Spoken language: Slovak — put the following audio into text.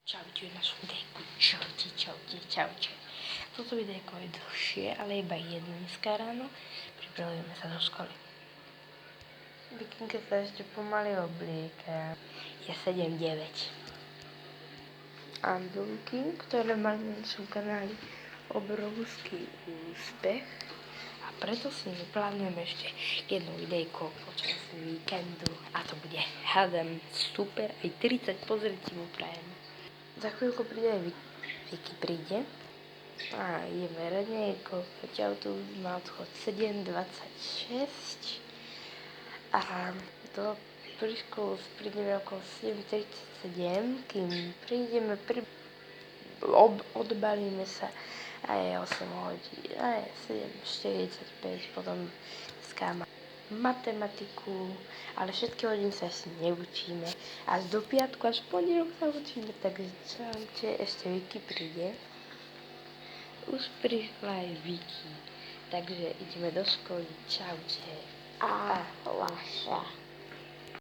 Čaute našom videjku, čaute. Toto videjko je dlhšie, ale iba jedno dneska ráno. Pripravujeme sa do školy. Vikinka sa ešte pomaly oblieka. Je 7-9. Andulky, ktoré mali na našom kanáli obrovský úspech. A preto si neplánujem ešte jedno videjko počas víkendu. A to bude, hádam, super, aj 30 pozretí mu prajem. Za chvíľku príde aj Vicky príde. A ideme ranejko, auto má odchod 7:26. A do školu prídeme okolo 7:37, kým prídeme, odbalíme sa a je 8 hodín, a je 7:45, potom skáma matematiku, ale všetky hodiny sa ešte neučíme. Až do piatku, až v pondelok sa učíme, takže čaute, ešte Vicky príde. Už prišla aj Vicky, takže ideme do školy, čaute. A Laša.